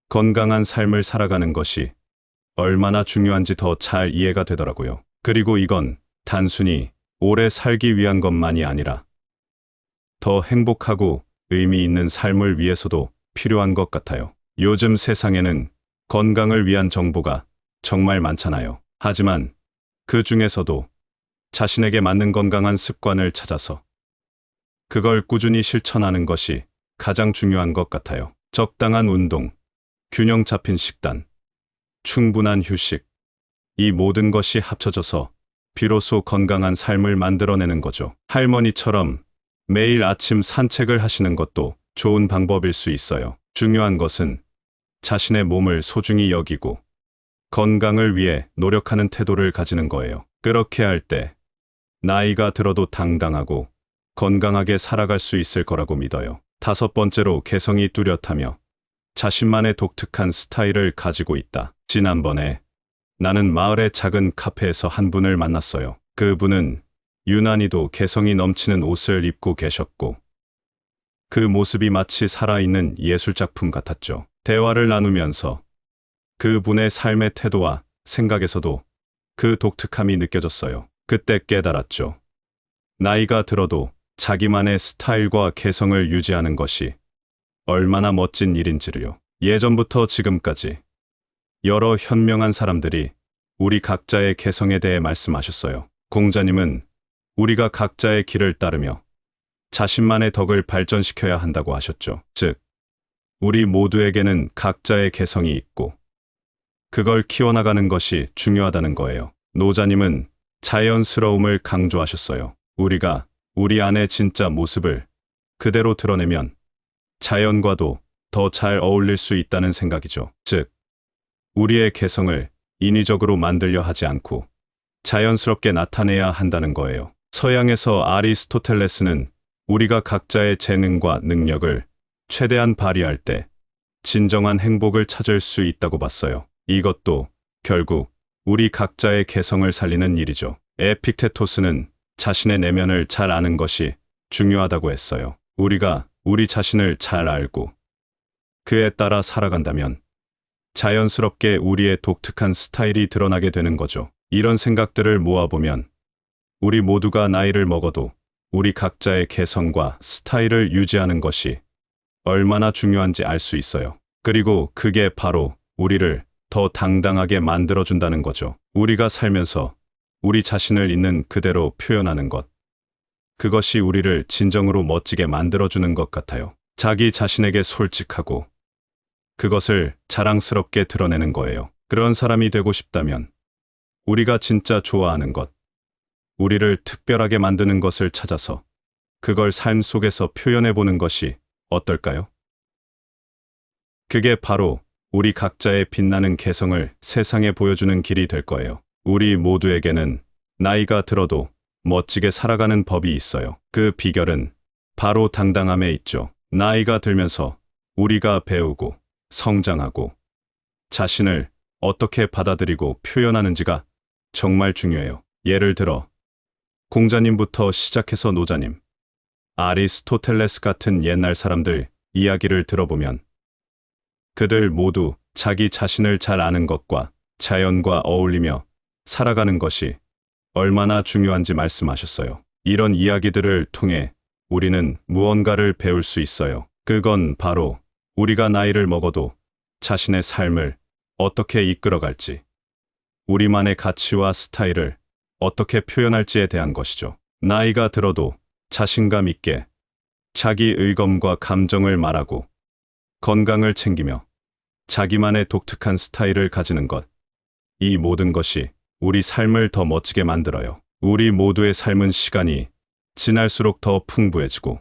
건강한 삶을 살아가는 것이 얼마나 중요한지 더 잘 이해가 되더라고요. 그리고 이건 단순히 오래 살기 위한 것만이 아니라 더 행복하고 의미 있는 삶을 위해서도 필요한 것 같아요. 요즘 세상에는 건강을 위한 정보가 정말 많잖아요. 하지만 그 중에서도 자신에게 맞는 건강한 습관을 찾아서 그걸 꾸준히 실천하는 것이 가장 중요한 것 같아요. 적당한 운동, 균형 잡힌 식단, 충분한 휴식, 이 모든 것이 합쳐져서 비로소 건강한 삶을 만들어내는 거죠. 할머니처럼 매일 아침 산책을 하시는 것도 좋은 방법일 수 있어요. 중요한 것은 자신의 몸을 소중히 여기고 건강을 위해 노력하는 태도를 가지는 거예요. 그렇게 할 때 나이가 들어도 당당하고 건강하게 살아갈 수 있을 거라고 믿어요. 다섯 번째로 개성이 뚜렷하며 자신만의 독특한 스타일을 가지고 있다. 지난번에 나는 마을의 작은 카페에서 한 분을 만났어요. 그분은 유난히도 개성이 넘치는 옷을 입고 계셨고 그 모습이 마치 살아있는 예술작품 같았죠. 대화를 나누면서 그분의 삶의 태도와 생각에서도 그 독특함이 느껴졌어요. 그때 깨달았죠. 나이가 들어도 자기만의 스타일과 개성을 유지하는 것이 얼마나 멋진 일인지를요. 예전부터 지금까지 여러 현명한 사람들이 우리 각자의 개성에 대해 말씀하셨어요. 공자님은 우리가 각자의 길을 따르며 자신만의 덕을 발전시켜야 한다고 하셨죠. 즉, 우리 모두에게는 각자의 개성이 있고 그걸 키워나가는 것이 중요하다는 거예요. 노자님은 자연스러움을 강조하셨어요. 우리가 우리 안의 진짜 모습을 그대로 드러내면 자연과도 더 잘 어울릴 수 있다는 생각이죠. 즉, 우리의 개성을 인위적으로 만들려 하지 않고 자연스럽게 나타내야 한다는 거예요. 서양에서 아리스토텔레스는 우리가 각자의 재능과 능력을 최대한 발휘할 때 진정한 행복을 찾을 수 있다고 봤어요. 이것도 결국 우리 각자의 개성을 살리는 일이죠. 에픽테토스는 자신의 내면을 잘 아는 것이 중요하다고 했어요. 우리가 우리 자신을 잘 알고 그에 따라 살아간다면 자연스럽게 우리의 독특한 스타일이 드러나게 되는 거죠. 이런 생각들을 모아보면 우리 모두가 나이를 먹어도 우리 각자의 개성과 스타일을 유지하는 것이 얼마나 중요한지 알 수 있어요. 그리고 그게 바로 우리를 더 당당하게 만들어준다는 거죠. 우리가 살면서 우리 자신을 있는 그대로 표현하는 것. 그것이 우리를 진정으로 멋지게 만들어주는 것 같아요. 자기 자신에게 솔직하고 그것을 자랑스럽게 드러내는 거예요. 그런 사람이 되고 싶다면 우리가 진짜 좋아하는 것, 우리를 특별하게 만드는 것을 찾아서 그걸 삶 속에서 표현해 보는 것이 어떨까요? 그게 바로 우리 각자의 빛나는 개성을 세상에 보여주는 길이 될 거예요. 우리 모두에게는 나이가 들어도 멋지게 살아가는 법이 있어요. 그 비결은 바로 당당함에 있죠. 나이가 들면서 우리가 배우고 성장하고 자신을 어떻게 받아들이고 표현하는지가 정말 중요해요. 예를 들어 공자님부터 시작해서 노자님, 아리스토텔레스 같은 옛날 사람들 이야기를 들어보면 그들 모두 자기 자신을 잘 아는 것과 자연과 어울리며 살아가는 것이 얼마나 중요한지 말씀하셨어요. 이런 이야기들을 통해 우리는 무언가를 배울 수 있어요. 그건 바로 우리가 나이를 먹어도 자신의 삶을 어떻게 이끌어갈지, 우리만의 가치와 스타일을 어떻게 표현할지에 대한 것이죠. 나이가 들어도 자신감 있게 자기 의검과 감정을 말하고 건강을 챙기며 자기만의 독특한 스타일을 가지는 것, 이 모든 것이 우리 삶을 더 멋지게 만들어요. 우리 모두의 삶은 시간이 지날수록 더 풍부해지고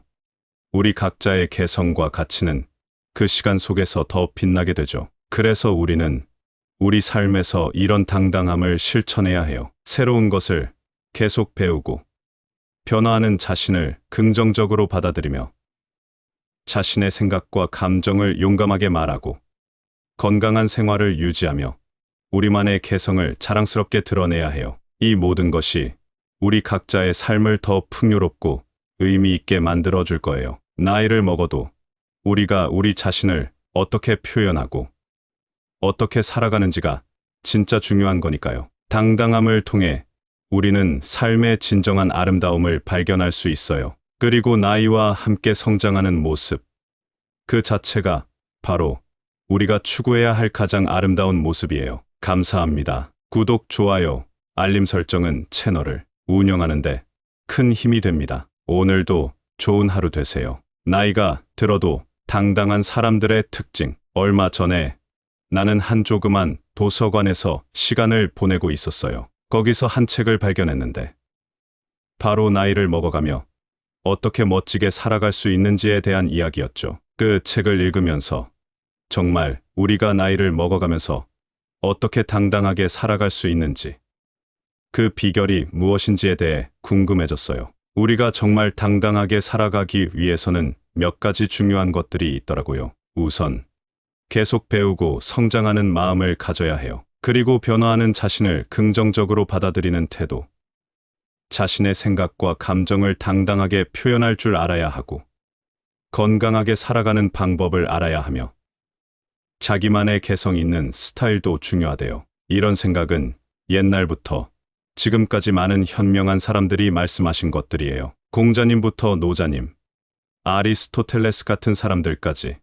우리 각자의 개성과 가치는 그 시간 속에서 더 빛나게 되죠. 그래서 우리는 우리 삶에서 이런 당당함을 실천해야 해요. 새로운 것을 계속 배우고 변화하는 자신을 긍정적으로 받아들이며 자신의 생각과 감정을 용감하게 말하고 건강한 생활을 유지하며 우리만의 개성을 자랑스럽게 드러내야 해요. 이 모든 것이 우리 각자의 삶을 더 풍요롭고 의미 있게 만들어 줄 거예요. 나이를 먹어도 우리가 우리 자신을 어떻게 표현하고 어떻게 살아가는지가 진짜 중요한 거니까요. 당당함을 통해 우리는 삶의 진정한 아름다움을 발견할 수 있어요. 그리고 나이와 함께 성장하는 모습, 그 자체가 바로 우리가 추구해야 할 가장 아름다운 모습이에요. 감사합니다. 구독, 좋아요, 알림 설정은 채널을 운영하는데 큰 힘이 됩니다. 오늘도 좋은 하루 되세요. 나이가 들어도 당당한 사람들의 특징. 얼마 전에 나는 한 조그만 도서관에서 시간을 보내고 있었어요. 거기서 한 책을 발견했는데 바로 나이를 먹어가며 어떻게 멋지게 살아갈 수 있는지에 대한 이야기였죠. 그 책을 읽으면서 정말 우리가 나이를 먹어가면서 어떻게 당당하게 살아갈 수 있는지, 그 비결이 무엇인지에 대해 궁금해졌어요. 우리가 정말 당당하게 살아가기 위해서는 몇 가지 중요한 것들이 있더라고요. 우선 계속 배우고 성장하는 마음을 가져야 해요. 그리고 변화하는 자신을 긍정적으로 받아들이는 태도, 자신의 생각과 감정을 당당하게 표현할 줄 알아야 하고 건강하게 살아가는 방법을 알아야 하며 자기만의 개성 있는 스타일도 중요하대요. 이런 생각은 옛날부터 지금까지 많은 현명한 사람들이 말씀하신 것들이에요. 공자님부터 노자님, 아리스토텔레스 같은 사람들까지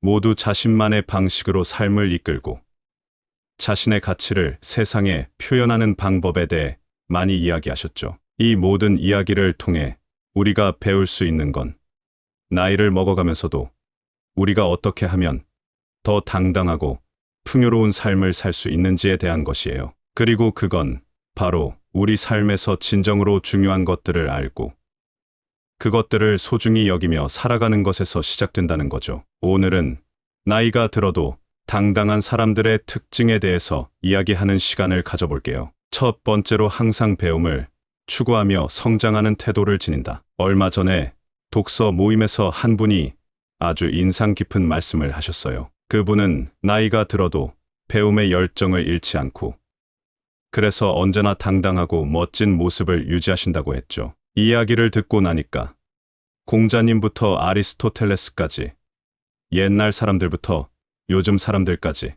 모두 자신만의 방식으로 삶을 이끌고 자신의 가치를 세상에 표현하는 방법에 대해 많이 이야기하셨죠. 이 모든 이야기를 통해 우리가 배울 수 있는 건 나이를 먹어가면서도 우리가 어떻게 하면 더 당당하고 풍요로운 삶을 살 수 있는지에 대한 것이에요. 그리고 그건 바로 우리 삶에서 진정으로 중요한 것들을 알고 그것들을 소중히 여기며 살아가는 것에서 시작된다는 거죠. 오늘은 나이가 들어도 당당한 사람들의 특징에 대해서 이야기하는 시간을 가져볼게요. 첫 번째로 항상 배움을 추구하며 성장하는 태도를 지닌다. 얼마 전에 독서 모임에서 한 분이 아주 인상 깊은 말씀을 하셨어요. 그분은 나이가 들어도 배움의 열정을 잃지 않고 그래서 언제나 당당하고 멋진 모습을 유지하신다고 했죠. 이야기를 듣고 나니까 공자님부터 아리스토텔레스까지 옛날 사람들부터 요즘 사람들까지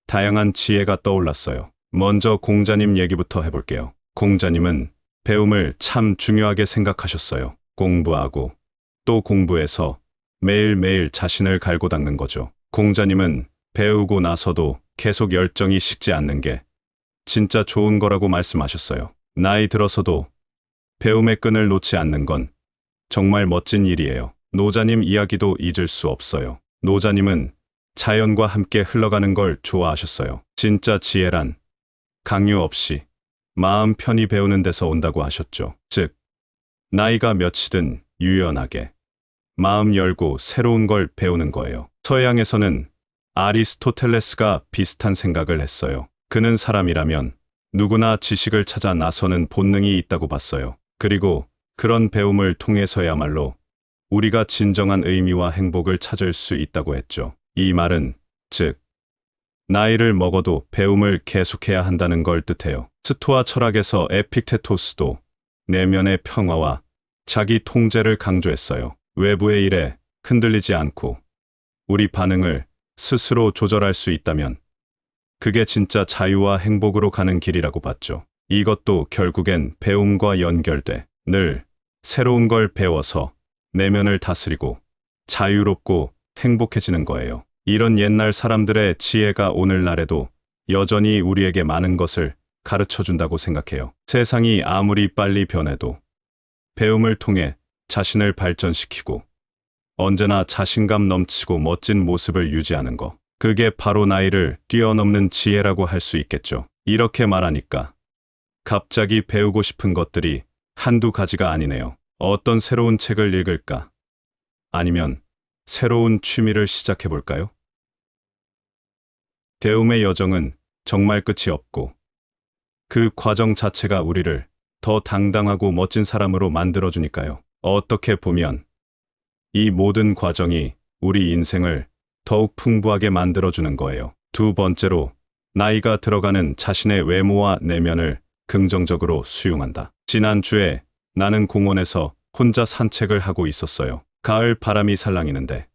다양한 지혜가 떠올랐어요. 먼저 공자님 얘기부터 해볼게요. 공자님은 배움을 참 중요하게 생각하셨어요. 공부하고 또 공부해서 매일매일 자신을 갈고 닦는 거죠. 공자님은 배우고 나서도 계속 열정이 식지 않는 게 진짜 좋은 거라고 말씀하셨어요. 나이 들어서도 배움의 끈을 놓지 않는 건 정말 멋진 일이에요. 노자님 이야기도 잊을 수 없어요. 노자님은 자연과 함께 흘러가는 걸 좋아하셨어요. 진짜 지혜란 강요 없이 마음 편히 배우는 데서 온다고 하셨죠. 즉, 나이가 몇이든 유연하게 마음 열고 새로운 걸 배우는 거예요. 서양에서는 아리스토텔레스가 비슷한 생각을 했어요. 그는 사람이라면 누구나 지식을 찾아 나서는 본능이 있다고 봤어요. 그리고 그런 배움을 통해서야말로 우리가 진정한 의미와 행복을 찾을 수 있다고 했죠. 이 말은 즉 나이를 먹어도 배움을 계속해야 한다는 걸 뜻해요. 스토아 철학에서 에픽테토스도 내면의 평화와 자기 통제를 강조했어요. 외부의 일에 흔들리지 않고 우리 반응을 스스로 조절할 수 있다면 그게 진짜 자유와 행복으로 가는 길이라고 봤죠. 이것도 결국엔 배움과 연결돼 늘 새로운 걸 배워서 내면을 다스리고 자유롭고 행복해지는 거예요. 이런 옛날 사람들의 지혜가 오늘날에도 여전히 우리에게 많은 것을 가르쳐 준다고 생각해요. 세상이 아무리 빨리 변해도 배움을 통해 자신을 발전시키고 언제나 자신감 넘치고 멋진 모습을 유지하는 거. 그게 바로 나이를 뛰어넘는 지혜라고 할 수 있겠죠. 이렇게 말하니까 갑자기 배우고 싶은 것들이 한두 가지가 아니네요. 어떤 새로운 책을 읽을까? 아니면 새로운 취미를 시작해 볼까요? 배움의 여정은 정말 끝이 없고 그 과정 자체가 우리를 더 당당하고 멋진 사람으로 만들어주니까요. 어떻게 보면 이 모든 과정이 우리 인생을 더욱 풍부하게 만들어주는 거예요. 두 번째로, 나이가 들어가는 자신의 외모와 내면을 긍정적으로 수용한다. 지난주에 나는 공원에서 혼자 산책을 하고 있었어요. 가을 바람이 살랑이는데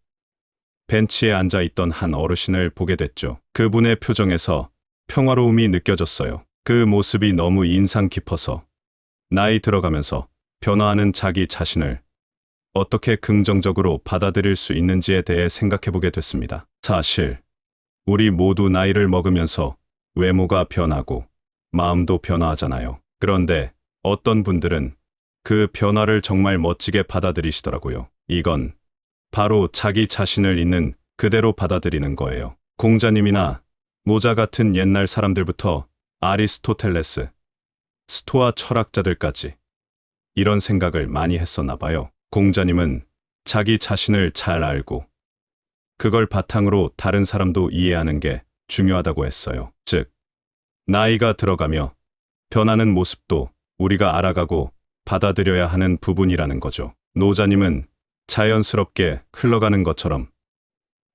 벤치에 앉아 있던 한 어르신을 보게 됐죠. 그분의 표정에서 평화로움이 느껴졌어요. 그 모습이 너무 인상 깊어서 나이 들어가면서 변화하는 자기 자신을 어떻게 긍정적으로 받아들일 수 있는지에 대해 생각해 보게 됐습니다. 사실 우리 모두 나이를 먹으면서 외모가 변하고 마음도 변화하잖아요. 그런데 어떤 분들은 그 변화를 정말 멋지게 받아들이시더라고요. 이건 바로 자기 자신을 있는 그대로 받아들이는 거예요. 공자님이나 모자 같은 옛날 사람들부터 아리스토텔레스, 스토아 철학자들까지 이런 생각을 많이 했었나 봐요. 공자님은 자기 자신을 잘 알고 그걸 바탕으로 다른 사람도 이해하는 게 중요하다고 했어요. 즉, 나이가 들어가며 변하는 모습도 우리가 알아가고 받아들여야 하는 부분이라는 거죠. 노자님은 자연스럽게 흘러가는 것처럼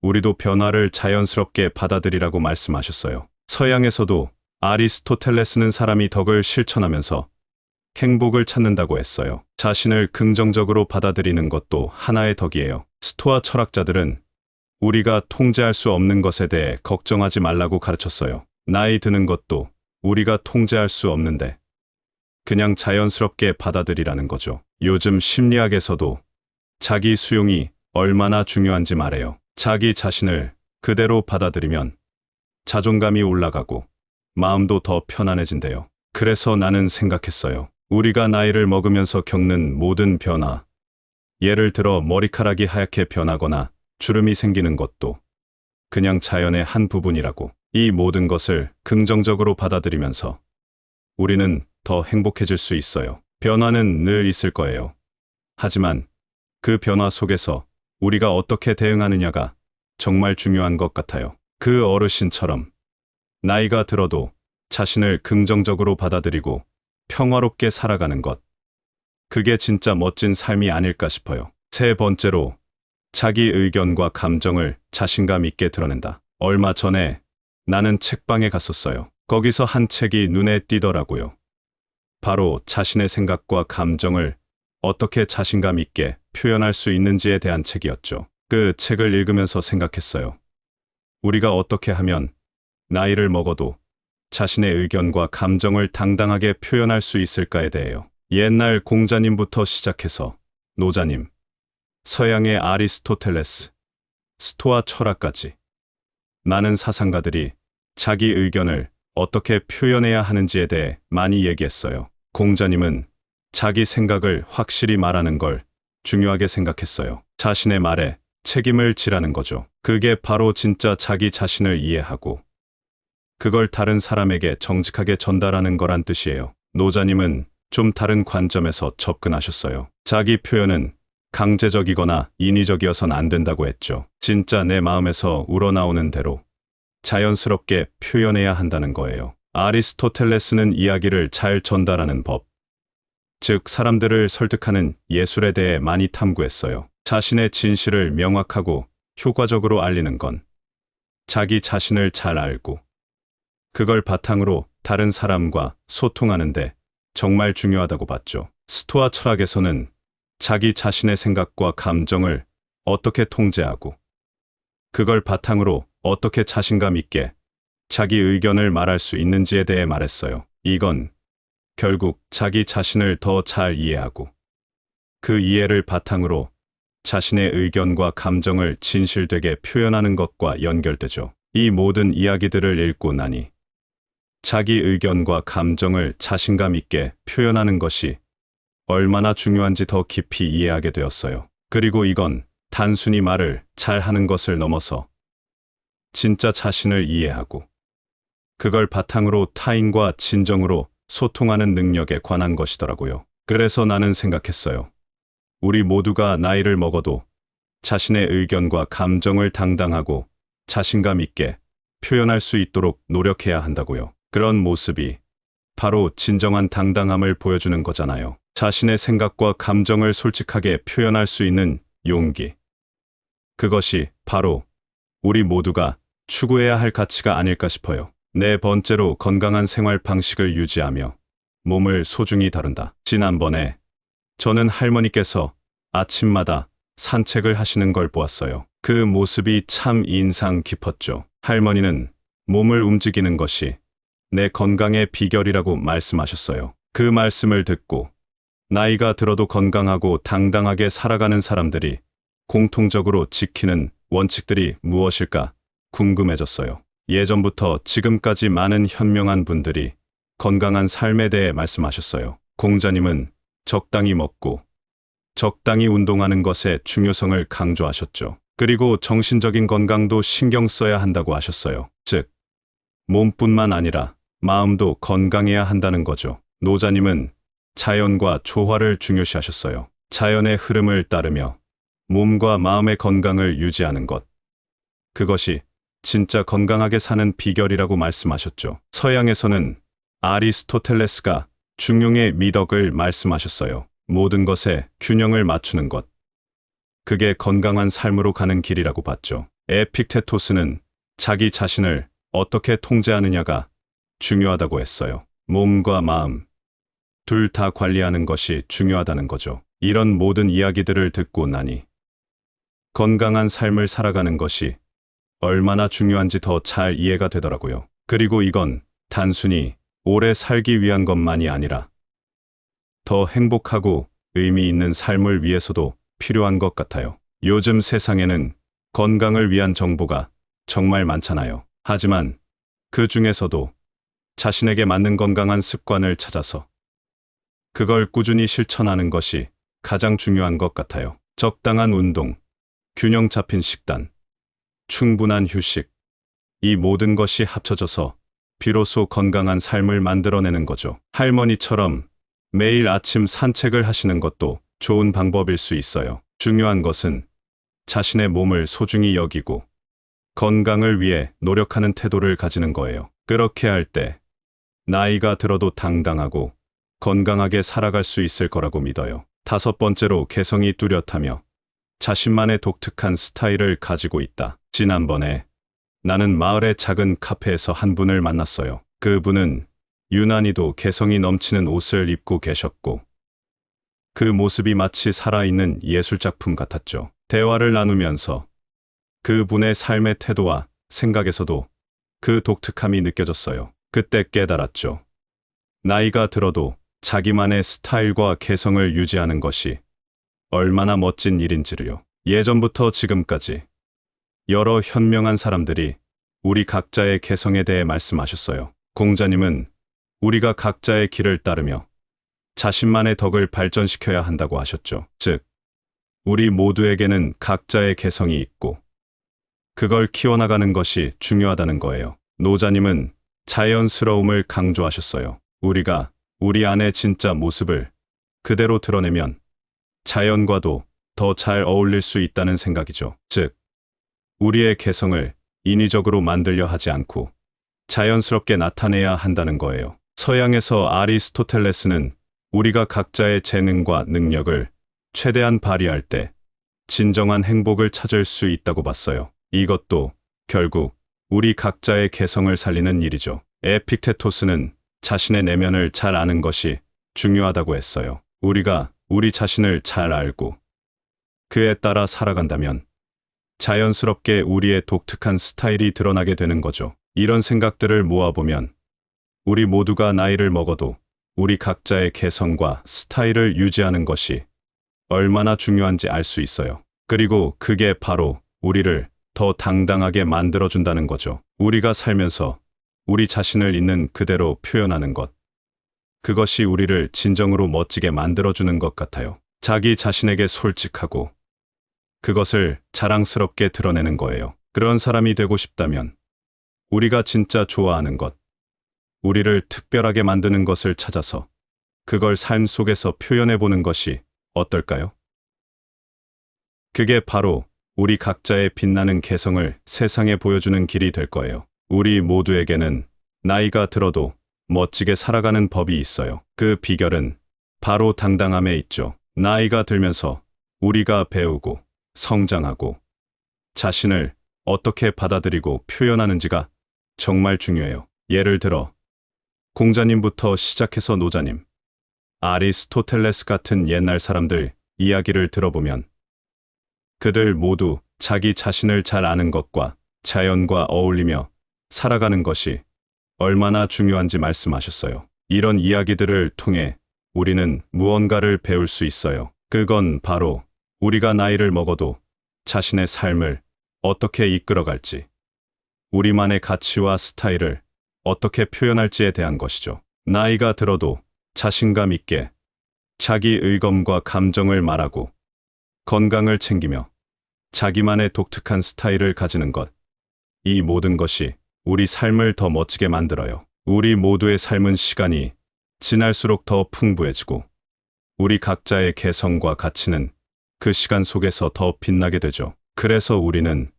우리도 변화를 자연스럽게 받아들이라고 말씀하셨어요. 서양에서도 아리스토텔레스는 사람이 덕을 실천하면서 행복을 찾는다고 했어요. 자신을 긍정적으로 받아들이는 것도 하나의 덕이에요. 스토아 철학자들은 우리가 통제할 수 없는 것에 대해 걱정하지 말라고 가르쳤어요. 나이 드는 것도 우리가 통제할 수 없는데 그냥 자연스럽게 받아들이라는 거죠. 요즘 심리학에서도 자기 수용이 얼마나 중요한지 말해요. 자기 자신을 그대로 받아들이면 자존감이 올라가고 마음도 더 편안해진대요. 그래서 나는 생각했어요. 우리가 나이를 먹으면서 겪는 모든 변화, 예를 들어 머리카락이 하얗게 변하거나 주름이 생기는 것도 그냥 자연의 한 부분이라고. 이 모든 것을 긍정적으로 받아들이면서 우리는 더 행복해질 수 있어요. 변화는 늘 있을 거예요. 하지만 그 변화 속에서 우리가 어떻게 대응하느냐가 정말 중요한 것 같아요. 그 어르신처럼 나이가 들어도 자신을 긍정적으로 받아들이고 평화롭게 살아가는 것. 그게 진짜 멋진 삶이 아닐까 싶어요. 세 번째로, 자기 의견과 감정을 자신감 있게 드러낸다. 얼마 전에 나는 책방에 갔었어요. 거기서 한 책이 눈에 띄더라고요. 바로 자신의 생각과 감정을 어떻게 자신감 있게 표현할 수 있는지에 대한 책이었죠. 그 책을 읽으면서 생각했어요. 우리가 어떻게 하면 나이를 먹어도 자신의 의견과 감정을 당당하게 표현할 수 있을까에 대해요. 옛날 공자님부터 시작해서 노자님, 서양의 아리스토텔레스, 스토아 철학까지 많은 사상가들이 자기 의견을 어떻게 표현해야 하는지에 대해 많이 얘기했어요. 공자님은 자기 생각을 확실히 말하는 걸 중요하게 생각했어요. 자신의 말에 책임을 지라는 거죠. 그게 바로 진짜 자기 자신을 이해하고 그걸 다른 사람에게 정직하게 전달하는 거란 뜻이에요. 노자님은 좀 다른 관점에서 접근하셨어요. 자기 표현은 강제적이거나 인위적이어선 안 된다고 했죠. 진짜 내 마음에서 우러나오는 대로 자연스럽게 표현해야 한다는 거예요. 아리스토텔레스는 이야기를 잘 전달하는 법, 즉 사람들을 설득하는 예술에 대해 많이 탐구했어요. 자신의 진실을 명확하고 효과적으로 알리는 건 자기 자신을 잘 알고 그걸 바탕으로 다른 사람과 소통하는데 정말 중요하다고 봤죠. 스토아 철학에서는 자기 자신의 생각과 감정을 어떻게 통제하고 그걸 바탕으로 어떻게 자신감 있게 자기 의견을 말할 수 있는지에 대해 말했어요. 이건 결국 자기 자신을 더 잘 이해하고 그 이해를 바탕으로 자신의 의견과 감정을 진실되게 표현하는 것과 연결되죠. 이 모든 이야기들을 읽고 나니 자기 의견과 감정을 자신감 있게 표현하는 것이 얼마나 중요한지 더 깊이 이해하게 되었어요. 그리고 이건 단순히 말을 잘 하는 것을 넘어서 진짜 자신을 이해하고 그걸 바탕으로 타인과 진정으로 소통하는 능력에 관한 것이더라고요. 그래서 나는 생각했어요. 우리 모두가 나이를 먹어도 자신의 의견과 감정을 당당하고 자신감 있게 표현할 수 있도록 노력해야 한다고요. 그런 모습이 바로 진정한 당당함을 보여주는 거잖아요. 자신의 생각과 감정을 솔직하게 표현할 수 있는 용기. 그것이 바로 우리 모두가 추구해야 할 가치가 아닐까 싶어요. 네 번째로 건강한 생활 방식을 유지하며 몸을 소중히 다룬다. 지난번에 저는 할머니께서 아침마다 산책을 하시는 걸 보았어요. 그 모습이 참 인상 깊었죠. 할머니는 몸을 움직이는 것이 내 건강의 비결이라고 말씀하셨어요. 그 말씀을 듣고 나이가 들어도 건강하고 당당하게 살아가는 사람들이 공통적으로 지키는 원칙들이 무엇일까 궁금해졌어요. 예전부터 지금까지 많은 현명한 분들이 건강한 삶에 대해 말씀하셨어요. 공자님은 적당히 먹고 적당히 운동하는 것의 중요성을 강조하셨죠. 그리고 정신적인 건강도 신경 써야 한다고 하셨어요. 즉, 몸뿐만 아니라 마음도 건강해야 한다는 거죠. 노자님은 자연과 조화를 중요시하셨어요. 자연의 흐름을 따르며 몸과 마음의 건강을 유지하는 것. 그것이 진짜 건강하게 사는 비결이라고 말씀하셨죠. 서양에서는 아리스토텔레스가 중용의 미덕을 말씀하셨어요. 모든 것에 균형을 맞추는 것. 그게 건강한 삶으로 가는 길이라고 봤죠. 에픽테토스는 자기 자신을 어떻게 통제하느냐가 중요하다고 했어요. 몸과 마음, 둘 다 관리하는 것이 중요하다는 거죠. 이런 모든 이야기들을 듣고 나니 건강한 삶을 살아가는 것이 얼마나 중요한지 더 잘 이해가 되더라고요. 그리고 이건 단순히 오래 살기 위한 것만이 아니라 더 행복하고 의미 있는 삶을 위해서도 필요한 것 같아요. 요즘 세상에는 건강을 위한 정보가 정말 많잖아요. 하지만 그 중에서도 자신에게 맞는 건강한 습관을 찾아서 그걸 꾸준히 실천하는 것이 가장 중요한 것 같아요. 적당한 운동, 균형 잡힌 식단, 충분한 휴식, 이 모든 것이 합쳐져서 비로소 건강한 삶을 만들어내는 거죠. 할머니처럼 매일 아침 산책을 하시는 것도 좋은 방법일 수 있어요. 중요한 것은 자신의 몸을 소중히 여기고 건강을 위해 노력하는 태도를 가지는 거예요. 그렇게 할 때 나이가 들어도 당당하고 건강하게 살아갈 수 있을 거라고 믿어요. 다섯 번째로 개성이 뚜렷하며 자신만의 독특한 스타일을 가지고 있다. 지난번에 나는 마을의 작은 카페에서 한 분을 만났어요. 그 분은 유난히도 개성이 넘치는 옷을 입고 계셨고 그 모습이 마치 살아있는 예술작품 같았죠. 대화를 나누면서 그 분의 삶의 태도와 생각에서도 그 독특함이 느껴졌어요. 그때 깨달았죠. 나이가 들어도 자기만의 스타일과 개성을 유지하는 것이 얼마나 멋진 일인지를요. 예전부터 지금까지 여러 현명한 사람들이 우리 각자의 개성에 대해 말씀하셨어요. 공자님은 우리가 각자의 길을 따르며 자신만의 덕을 발전시켜야 한다고 하셨죠. 즉, 우리 모두에게는 각자의 개성이 있고 그걸 키워나가는 것이 중요하다는 거예요. 노자님은 자연스러움을 강조하셨어요. 우리가 우리 안의 진짜 모습을 그대로 드러내면 자연과도 더 잘 어울릴 수 있다는 생각이죠. 즉, 우리의 개성을 인위적으로 만들려 하지 않고 자연스럽게 나타내야 한다는 거예요. 서양에서 아리스토텔레스는 우리가 각자의 재능과 능력을 최대한 발휘할 때 진정한 행복을 찾을 수 있다고 봤어요. 이것도 결국 우리 각자의 개성을 살리는 일이죠. 에픽테토스는 자신의 내면을 잘 아는 것이 중요하다고 했어요. 우리가 우리 자신을 잘 알고 그에 따라 살아간다면 자연스럽게 우리의 독특한 스타일이 드러나게 되는 거죠. 이런 생각들을 모아보면 우리 모두가 나이를 먹어도 우리 각자의 개성과 스타일을 유지하는 것이 얼마나 중요한지 알 수 있어요. 그리고 그게 바로 우리를 더 당당하게 만들어준다는 거죠. 우리가 살면서 우리 자신을 있는 그대로 표현하는 것. 그것이 우리를 진정으로 멋지게 만들어주는 것 같아요. 자기 자신에게 솔직하고 그것을 자랑스럽게 드러내는 거예요. 그런 사람이 되고 싶다면 우리가 진짜 좋아하는 것, 우리를 특별하게 만드는 것을 찾아서 그걸 삶 속에서 표현해 보는 것이 어떨까요? 그게 바로 우리 각자의 빛나는 개성을 세상에 보여주는 길이 될 거예요. 우리 모두에게는 나이가 들어도 멋지게 살아가는 법이 있어요. 그 비결은 바로 당당함에 있죠. 나이가 들면서 우리가 배우고 성장하고 자신을 어떻게 받아들이고 표현하는지가 정말 중요해요. 예를 들어 공자님부터 시작해서 노자님, 아리스토텔레스 같은 옛날 사람들 이야기를 들어보면 그들 모두 자기 자신을 잘 아는 것과 자연과 어울리며 살아가는 것이 얼마나 중요한지 말씀하셨어요. 이런 이야기들을 통해 우리는 무언가를 배울 수 있어요. 그건 바로 우리가 나이를 먹어도 자신의 삶을 어떻게 이끌어갈지, 우리만의 가치와 스타일을 어떻게 표현할지에 대한 것이죠. 나이가 들어도 자신감 있게 자기 의검과 감정을 말하고 건강을 챙기며 자기만의 독특한 스타일을 가지는 것. 이 모든 것이 우리 삶을 더 멋지게 만들어요. 우리 모두의 삶은 시간이 지날수록 더 풍부해지고 우리 각자의 개성과 가치는 그 시간 속에서 더 빛나게 되죠. 그래서 우리는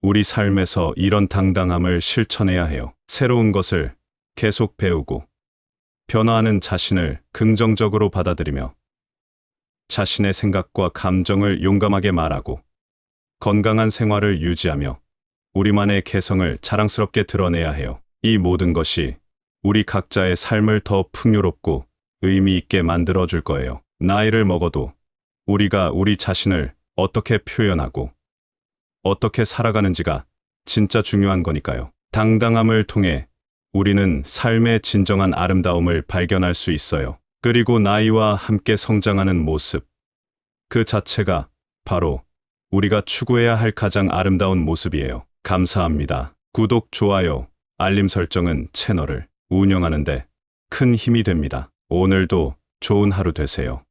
우리 삶에서 이런 당당함을 실천해야 해요. 새로운 것을 계속 배우고 변화하는 자신을 긍정적으로 받아들이며 자신의 생각과 감정을 용감하게 말하고 건강한 생활을 유지하며 우리만의 개성을 자랑스럽게 드러내야 해요. 이 모든 것이 우리 각자의 삶을 더 풍요롭고 의미 있게 만들어 줄 거예요. 나이를 먹어도 우리가 우리 자신을 어떻게 표현하고 어떻게 살아가는지가 진짜 중요한 거니까요. 당당함을 통해 우리는 삶의 진정한 아름다움을 발견할 수 있어요. 그리고 나이와 함께 성장하는 모습, 그 자체가 바로 우리가 추구해야 할 가장 아름다운 모습이에요. 감사합니다. 구독, 좋아요, 알림 설정은 채널을 운영하는 데 큰 힘이 됩니다. 오늘도 좋은 하루 되세요.